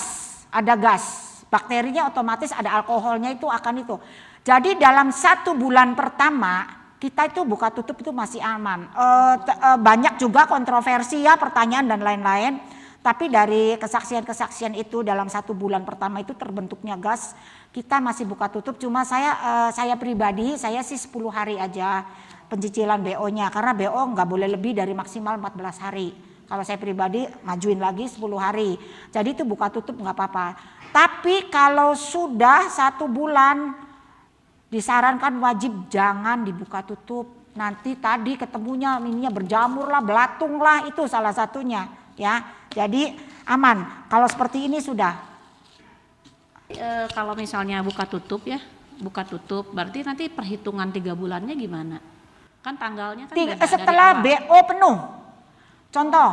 Bakterinya otomatis ada alkoholnya, itu akan itu. Jadi dalam 1 bulan pertama kita itu buka tutup itu masih aman. Banyak juga kontroversi ya, pertanyaan dan lain-lain. Tapi dari kesaksian-kesaksian itu dalam 1 bulan pertama itu terbentuknya gas, kita masih buka tutup. Cuma saya pribadi, saya sih 10 hari aja pencicilan BO-nya. Karena BO nggak boleh lebih dari maksimal 14 hari. Kalau saya pribadi majuin lagi 10 hari. Jadi itu buka tutup nggak apa-apa. Tapi kalau sudah 1 bulan, disarankan wajib jangan dibuka tutup. Nanti tadi ketemunya ininya berjamur lah, belatung lah, itu salah satunya ya. Jadi aman. Kalau seperti ini sudah. Kalau misalnya buka tutup berarti nanti perhitungan 3 bulannya gimana? Kan tanggalnya kan setelah BO penuh. Contoh,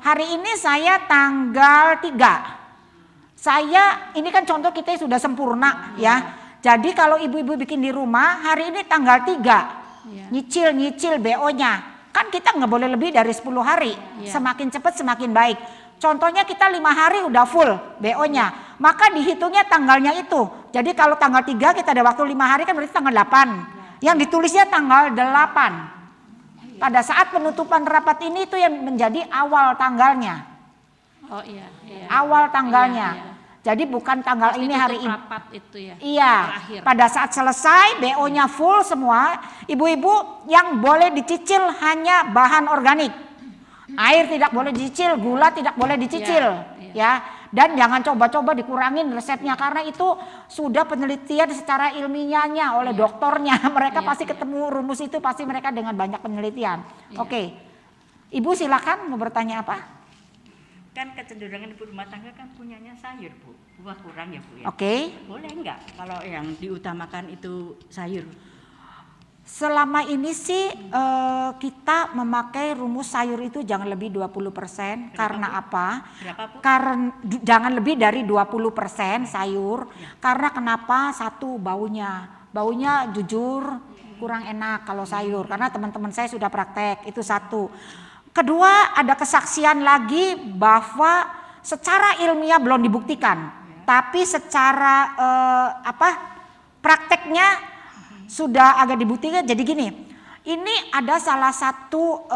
hari ini saya tanggal 3. Ini kan contoh kita sudah sempurna ya. Jadi kalau ibu-ibu bikin di rumah, hari ini tanggal 3. Nyicil BO-nya. Kan kita nggak boleh lebih dari 10 hari. Semakin cepat semakin baik. Contohnya kita 5 hari udah full BO-nya, maka dihitungnya tanggalnya itu. Jadi kalau tanggal 3 kita ada waktu 5 hari kan berarti tanggal 8. Yang ditulisnya tanggal 8. Pada saat penutupan rapat ini itu yang menjadi awal tanggalnya. Oh iya, iya. Awal tanggalnya. Iya, iya. Jadi bukan tanggal Pas ini ditutup hari ini. rapat itu ya. Iya, Terakhir. pada saat selesai BO-nya full semua, ibu-ibu yang boleh dicicil hanya bahan organik. Air tidak boleh dicicil, gula tidak boleh dicicil, Iya, ya. Dan jangan coba-coba dikurangin resepnya karena itu sudah penelitian secara ilmiahnya oleh dokternya. Mereka Iya, pasti iya. ketemu rumus itu pasti mereka dengan banyak penelitian. Iya. Oke. Ibu silakan mau bertanya apa? Kan kecenderungan ibu rumah tangga kan punyanya sayur bu, buah kurang ya bu ya. Oke. Boleh nggak kalau yang diutamakan itu sayur? Selama ini sih kita memakai rumus sayur itu jangan lebih 20%. Karena apa? Berapa bu? Karena jangan lebih dari 20% sayur. Karena kenapa? Satu, baunya. Baunya jujur kurang enak kalau sayur. Karena teman-teman saya sudah praktek, itu satu. Kedua, ada kesaksian lagi bahwa secara ilmiah belum dibuktikan, tapi secara prakteknya sudah agak dibuktikan. Jadi gini, ini ada salah satu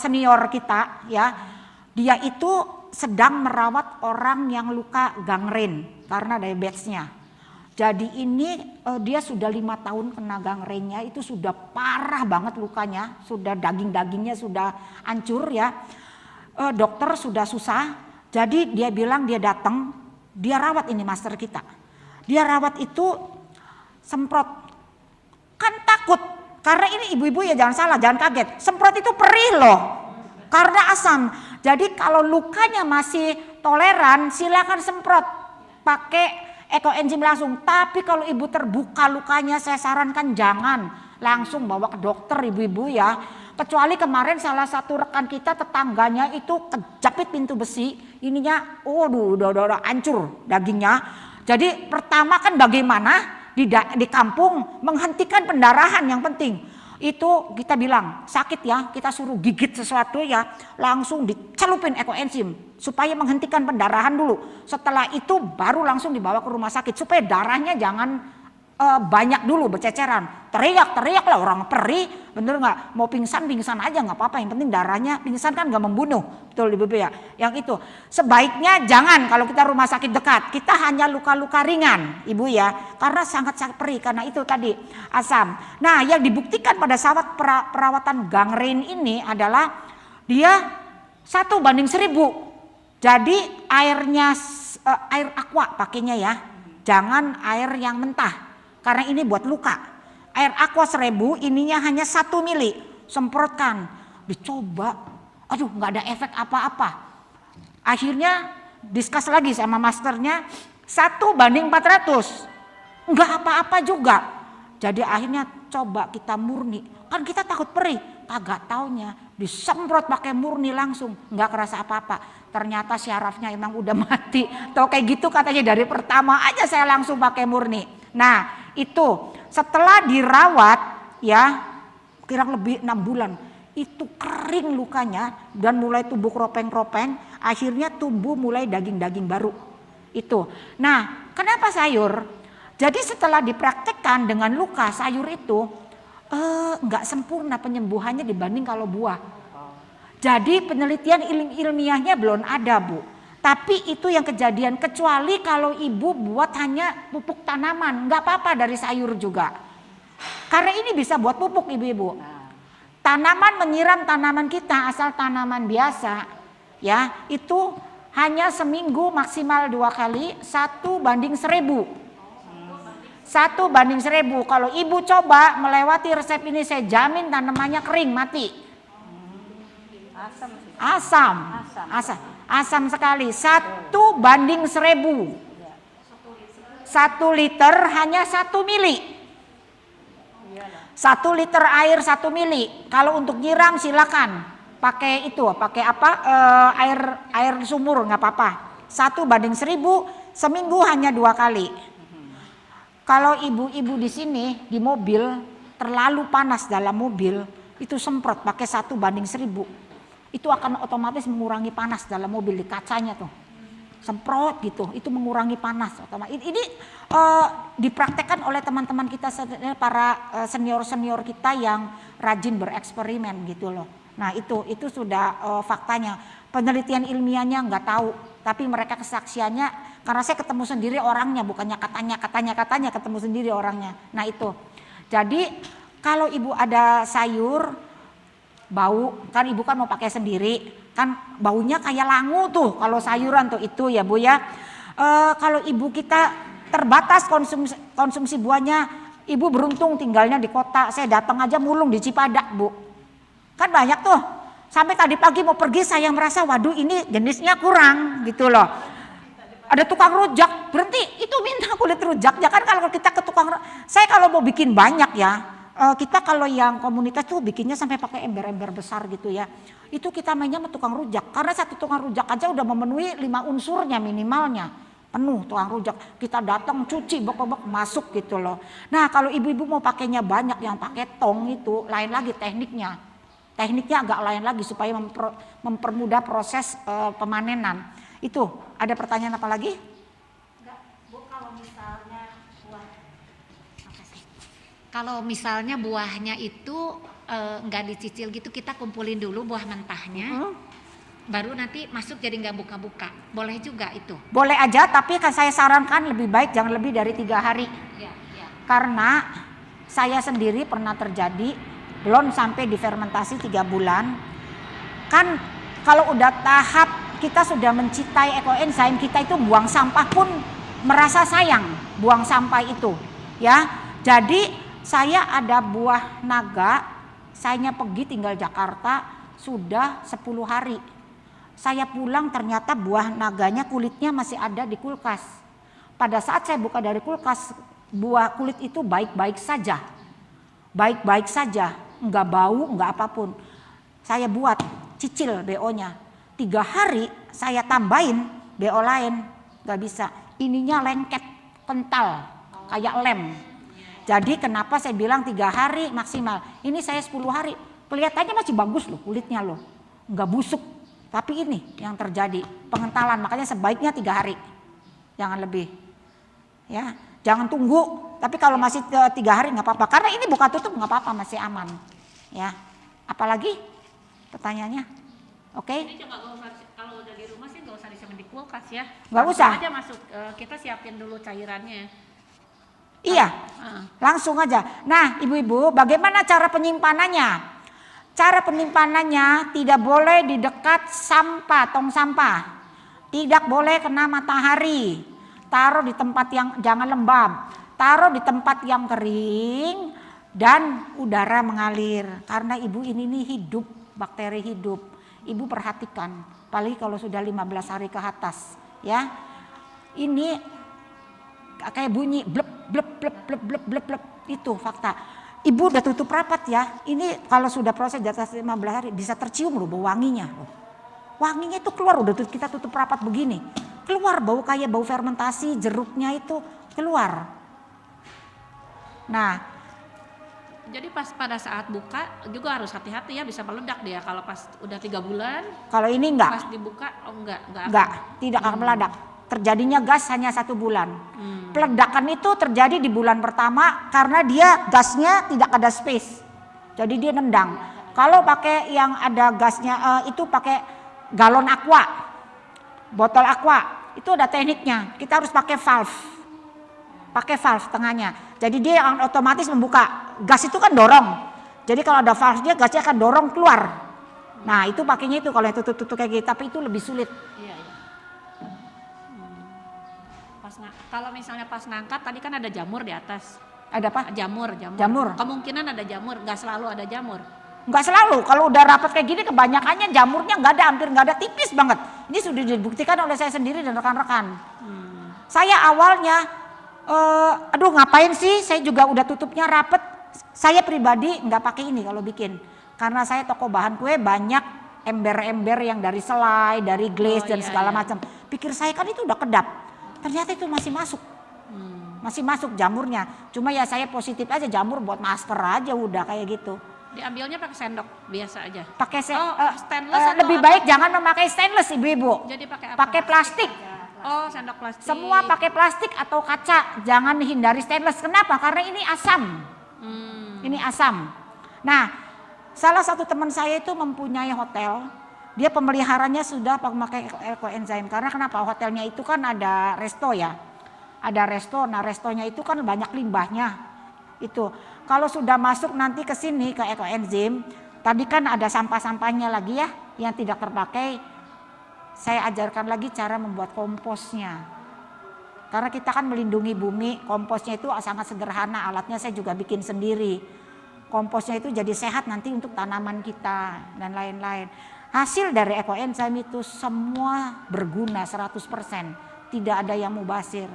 senior kita ya, dia itu sedang merawat orang yang luka gangren karena diabetesnya. Jadi ini dia sudah 5 tahun kena gangrennya, itu sudah parah banget lukanya, sudah daging-dagingnya sudah hancur ya. Dokter sudah susah, jadi dia bilang dia datang, dia rawat ini master kita. Dia rawat itu semprot, kan takut, karena ini ibu-ibu ya jangan salah, jangan kaget, semprot itu perih loh, karena asam. Jadi kalau lukanya masih toleran, silakan semprot pakai ekoenzim langsung. Tapi kalau ibu terbuka lukanya, saya sarankan jangan langsung bawa ke dokter ibu-ibu ya. Kecuali kemarin salah satu rekan kita tetangganya itu kejepit pintu besi, ininya udah hancur dagingnya. Jadi pertama kan bagaimana di kampung menghentikan pendarahan yang penting. Itu kita bilang sakit ya, kita suruh gigit sesuatu ya, langsung dicelupin ekoenzim supaya menghentikan pendarahan dulu. Setelah itu baru langsung dibawa ke rumah sakit supaya darahnya jangan banyak dulu berceceran. Teriak lah orang perih, bener nggak? Mau pingsan aja nggak apa-apa, yang penting darahnya, pingsan kan nggak membunuh, betul ibu ya. Yang itu sebaiknya jangan kalau kita rumah sakit dekat, kita hanya luka-luka ringan ibu ya, karena sangat perih karena itu tadi asam. Nah yang dibuktikan pada saat perawatan gangren ini adalah dia 1:1000. Jadi airnya air aqua pakainya ya, jangan air yang mentah. Karena ini buat luka. Air aqua 1000 ininya hanya 1 mili. Semprotkan. Dicoba. Aduh nggak ada efek apa-apa. Akhirnya diskus lagi sama masternya. 1:400. Nggak apa-apa juga. Jadi akhirnya coba kita murni. Kan kita takut perih. Kagak taunya disemprot pakai murni langsung. Nggak kerasa apa-apa. Ternyata syarafnya emang udah mati. Tuh kayak gitu katanya dari pertama aja saya langsung pakai murni. Nah itu setelah dirawat ya kurang lebih 6 bulan itu kering lukanya dan mulai tumbuh kropeng-kropeng, akhirnya tumbuh mulai daging-daging baru itu. Nah kenapa sayur? Jadi setelah dipraktekkan dengan luka sayur itu nggak sempurna penyembuhannya dibanding kalau buah. Jadi penelitian ilmiahnya belum ada bu. Tapi itu yang kejadian, kecuali kalau ibu buat hanya pupuk tanaman, nggak apa-apa dari sayur juga. Karena ini bisa buat pupuk ibu-ibu. Tanaman menyiram tanaman kita asal tanaman biasa, ya itu hanya seminggu maksimal 2 kali, 1:1000. 1:1000. Kalau ibu coba melewati resep ini, saya jamin tanamannya kering mati. Asam sekali. 1:1000. 1 liter hanya 1 mili. 1 liter air 1 mili. Kalau untuk nyiram silakan pakai itu, pakai apa? Air sumur nggak apa-apa. 1:1000, seminggu hanya 2 kali. Kalau ibu-ibu di sini di mobil terlalu panas dalam mobil, itu semprot pakai 1:1000. Itu akan otomatis mengurangi panas dalam mobil di kacanya tuh. Semprot gitu, itu mengurangi panas otomatis. Ini dipraktekkan oleh teman-teman kita para senior-senior kita yang rajin bereksperimen gitu loh. Nah itu sudah faktanya. Penelitian ilmiahnya nggak tahu, tapi mereka kesaksiannya karena saya ketemu sendiri orangnya, bukannya katanya ketemu sendiri orangnya. Nah itu. Jadi kalau ibu ada sayur bau, kan ibu kan mau pakai sendiri, kan baunya kayak langu tuh kalau sayuran tuh itu ya Bu ya. Kalau ibu kita terbatas konsumsi buahnya, ibu beruntung tinggalnya di kota. Saya datang aja mulung di Cipadak Bu. Kan banyak tuh. Sampai tadi pagi mau pergi saya merasa waduh ini jenisnya kurang gitu loh. Ada tukang rujak, berhenti itu minta kulit rujaknya kan kalau kita ke tukang. Saya kalau mau bikin banyak ya, kita kalau yang komunitas tuh bikinnya sampai pakai ember-ember besar gitu ya. Itu kita mainnya sama tukang rujak. Karena satu tukang rujak aja udah memenuhi 5 unsurnya minimalnya. Penuh tukang rujak. Kita datang cuci bok-bok masuk gitu loh. Nah kalau ibu-ibu mau pakainya banyak yang pakai tong itu lain lagi tekniknya. Tekniknya agak lain lagi supaya mempermudah proses pemanenan. Itu ada pertanyaan apa lagi? Enggak, Bu, kalau misalnya kalau misalnya buahnya itu enggak dicicil gitu, kita kumpulin dulu buah mentahnya. Baru nanti masuk jadi nggak buka-buka. Boleh juga itu? Boleh aja, tapi kan saya sarankan lebih baik jangan lebih dari 3 hari. Ya. Karena saya sendiri pernah terjadi belum sampai difermentasi 3 bulan. Kan kalau udah tahap kita sudah mencintai ekoenzim, kita itu buang sampah pun merasa sayang buang sampah itu. Ya, jadi saya ada buah naga, saya pergi tinggal Jakarta sudah 10 hari. Saya pulang ternyata buah naganya kulitnya masih ada di kulkas. Pada saat saya buka dari kulkas, buah kulit itu baik-baik saja. Baik-baik saja, enggak bau, enggak apapun. Saya buat cicil BO-nya. 3 hari saya tambahin BO lain, enggak bisa. Ininya lengket, kental, kayak lem. Jadi kenapa saya bilang 3 hari maksimal. Ini saya 10 hari. Kelihatannya masih bagus loh kulitnya loh. Enggak busuk. Tapi ini yang terjadi, pengentalan. Makanya sebaiknya 3 hari. Jangan lebih. Ya, jangan tunggu. Tapi kalau masih 3 hari nggak apa-apa. Karena ini buka tutup nggak apa-apa, masih aman. Ya, apalagi pertanyaannya? Oke? Ini coba kalau udah di rumah sih nggak usah disimpan di kulkas ya. Nggak usah. Langsung aja masuk, kita siapin dulu cairannya. Iya, langsung aja. Nah, ibu-ibu, bagaimana cara penyimpanannya? Cara penyimpanannya tidak boleh di dekat sampah, tong sampah. Tidak boleh kena matahari. Taruh di tempat yang jangan lembab. Taruh di tempat yang kering dan udara mengalir. Karena ibu ini hidup, bakteri hidup. Ibu perhatikan, apalagi kalau sudah 15 hari ke atas, ya. Ini kayak bunyi blep blep blep blep blep blep blep, itu fakta. Ibu udah tutup rapat ya. Ini kalau sudah proses di atas 15 hari bisa tercium loh bau wanginya loh. Wanginya itu keluar udah kita tutup rapat begini. Keluar bau kayak bau fermentasi, jeruknya itu keluar. Nah, Jadi pas pada saat buka juga harus hati-hati ya, bisa meledak dia kalau pas udah 3 bulan. kalau ini enggak. Pas dibuka Enggak, tidak akan meledak. Terjadinya gas hanya 1 bulan. Peledakan itu terjadi di bulan pertama karena dia gasnya tidak ada space. Jadi dia nendang. Kalau pakai yang ada gasnya itu pakai galon aqua, botol aqua, itu ada tekniknya. Kita harus pakai valve. Pakai valve tengahnya. Jadi dia yang otomatis membuka. Gas itu kan dorong. Jadi kalau ada valve-nya gasnya akan dorong keluar. Nah itu pakainya itu kalau yang tutup-tutup kayak gitu. Tapi itu lebih sulit. Iya. Kalau misalnya pas ngangkat tadi kan ada jamur di atas. Ada apa? Jamur. Kemungkinan ada jamur, nggak selalu ada jamur. Enggak selalu, kalau udah rapat kayak gini kebanyakannya jamurnya nggak ada, hampir nggak ada, tipis banget. Ini sudah dibuktikan oleh saya sendiri dan rekan-rekan. Saya awalnya, aduh ngapain sih, saya juga udah tutupnya rapet. Saya pribadi nggak pakai ini kalau bikin. Karena saya toko bahan kue banyak ember-ember yang dari selai, dari glaze dan segala macam. Pikir saya kan itu udah kedap, ternyata itu masih masuk. Masih masuk jamurnya. Cuma ya saya positif aja, jamur buat masker aja udah kayak gitu. Diambilnya pakai sendok biasa aja. Pakai stainless atau lebih apa? baik jangan memakai stainless ibu-ibu. Jadi pakai apa? Pakai plastik. Oh, sendok plastik. Semua pakai plastik atau kaca. Jangan hindari stainless. Kenapa? Karena ini asam. Ini asam. Nah, Salah satu teman saya itu mempunyai hotel, dia pemeliharanya sudah memakai ekoenzim. Karena kenapa? Hotelnya itu kan ada resto ya, ada resto. Nah restonya itu kan banyak limbahnya. Itu kalau sudah masuk nanti ke sini ke ekoenzim, tadi kan ada sampah-sampahnya lagi ya yang tidak terpakai. Saya ajarkan lagi cara membuat komposnya. Karena kita kan melindungi bumi, komposnya itu sangat sederhana, alatnya saya juga bikin sendiri. Komposnya itu jadi sehat nanti untuk tanaman kita dan lain-lain. Hasil dari ekoenzim itu semua berguna 100%. Tidak ada yang mubazir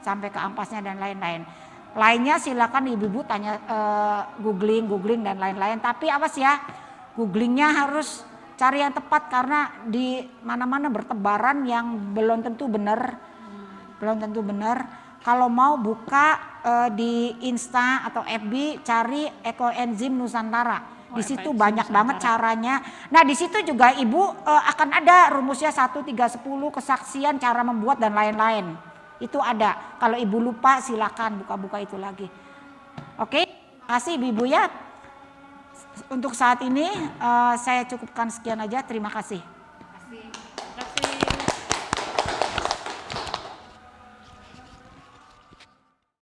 sampai ke ampasnya dan lain-lain. Lainnya silakan ibu-ibu tanya googling dan lain-lain. Tapi awas ya, googlingnya harus cari yang tepat karena di mana-mana bertebaran yang belum tentu benar. Kalau mau buka di Insta atau FB cari ekoenzim Nusantara. Di situ banyak banget caranya. Nah, di situ juga Ibu akan ada rumusnya 1, 3, 10 kesaksian cara membuat dan lain-lain. Itu ada. Kalau Ibu lupa silakan buka-buka itu lagi. Oke, terima kasih Ibu ya. Untuk saat ini saya cukupkan sekian aja. Terima kasih.